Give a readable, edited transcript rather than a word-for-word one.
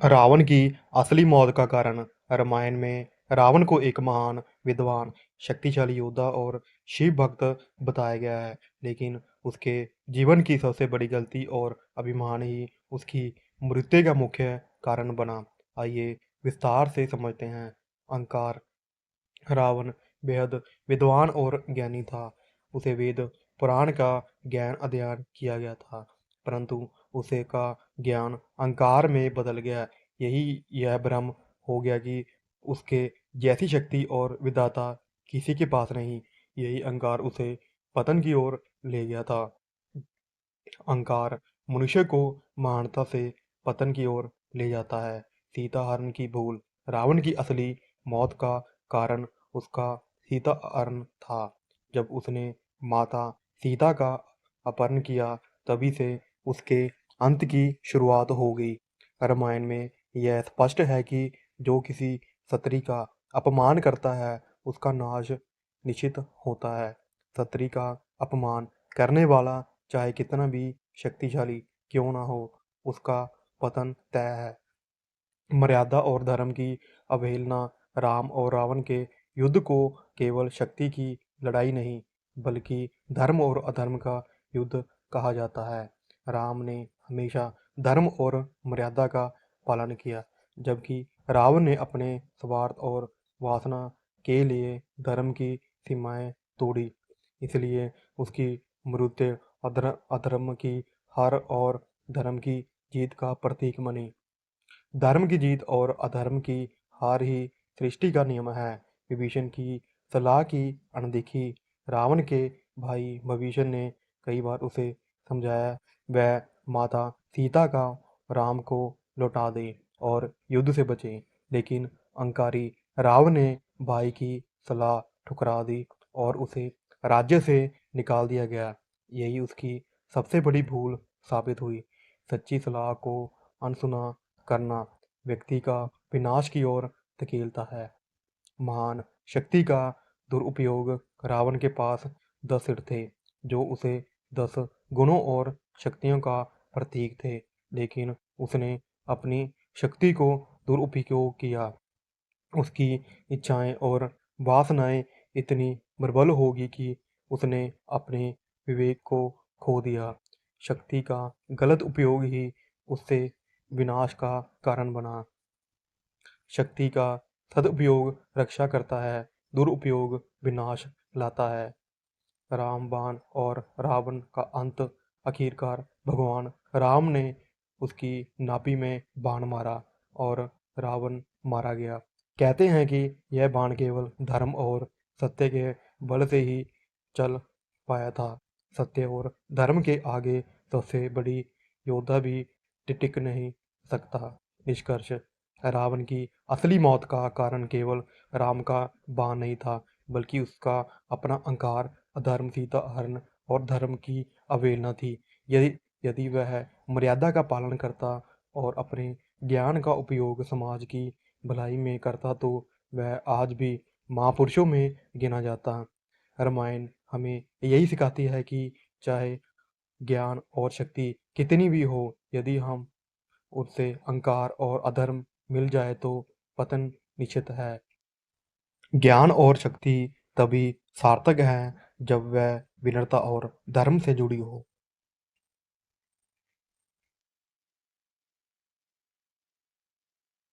रावण की असली मौत का कारण। रामायण में रावण को एक महान विद्वान, शक्तिशाली योद्धा और शिव भक्त बताया गया है, लेकिन उसके जीवन की सबसे बड़ी गलती और अभिमान ही उसकी मृत्यु का मुख्य कारण बना। आइए विस्तार से समझते हैं। अहंकार। रावण बेहद विद्वान और ज्ञानी था। उसे वेद पुराण का ज्ञान अध्ययन किया गया था, परंतु उसे का ज्ञान अहंकार में बदल गया। यह भ्रम हो गया कि उसके जैसी शक्ति और विधाता किसी के पास नहीं। यही अहंकार उसे पतन की ओर ले गया था। अहंकार मनुष्य को महानता से पतन की ओर ले जाता है। सीता हरण की भूल। रावण की असली मौत का कारण उसका सीता हरण था। जब उसने माता सीता का अपहरण किया, तभी से उसके अंत की शुरुआत हो गई। रामायण में यह स्पष्ट है कि जो किसी स्त्री का अपमान करता है, उसका नाश निश्चित होता है। स्त्री का अपमान करने वाला चाहे कितना भी शक्तिशाली क्यों ना हो, उसका पतन तय है। मर्यादा और धर्म की अवहेलना। राम और रावण के युद्ध को केवल शक्ति की लड़ाई नहीं, बल्कि धर्म और अधर्म का युद्ध कहा जाता है। राम ने हमेशा धर्म और मर्यादा का पालन किया, जबकि रावण ने अपने स्वार्थ और वासना के लिए धर्म की सीमाएं तोड़ी। इसलिए उसकी मृत्यु अधर्म की हार और धर्म की जीत का प्रतीक बनी। धर्म की जीत और अधर्म की हार ही सृष्टि का नियम है। विभीषण की सलाह की अनदेखी। रावण के भाई विभीषण ने कई बार उसे समझाया वह माता सीता का राम को लौटा दे और युद्ध से बचे, लेकिन अहंकारी रावण ने भाई की सलाह ठुकरा दी और उसे राज्य से निकाल दिया गया। यही उसकी सबसे बड़ी भूल साबित हुई। सच्ची सलाह को अनसुना करना व्यक्ति का विनाश की ओर धकेलता है। महान शक्ति का दुरुपयोग। रावण के पास 10 सिर थे, जो उसे 10 गुणों और शक्तियों का प्रतीक थे, लेकिन उसने अपनी शक्ति को दुरुपयोग किया। उसकी इच्छाएं और वासनाएं इतनी प्रबल होगी कि उसने अपने विवेक को खो दिया। शक्ति का गलत उपयोग ही उससे विनाश का कारण बना। शक्ति का सदुपयोग रक्षा करता है, दुरुपयोग विनाश लाता है। रामबाण और रावण का अंत। आखिरकार भगवान राम ने उसकी नाभि में बाण मारा और रावण मारा गया। कहते हैं कि यह बाण केवल धर्म और सत्य के बल से ही चल पाया था। सत्य और धर्म के आगे सबसे बड़ी योद्धा भी टिक नहीं सकता। निष्कर्ष। रावण की असली मौत का कारण केवल राम का बाण नहीं था, बल्कि उसका अपना अहंकार, अधर्म, सीता हरण और धर्म की अवहेलना थी। यदि यदि वह मर्यादा का पालन करता और अपने ज्ञान का उपयोग समाज की भलाई में करता, तो वह आज भी महापुरुषों में गिना जाता। रामायण हमें यही सिखाती है कि चाहे ज्ञान और शक्ति कितनी भी हो, यदि हम उससे अहंकार और अधर्म मिल जाए तो पतन निश्चित है। ज्ञान और शक्ति तभी सार्थक है जब वह विनम्रता और धर्म से जुड़ी हो।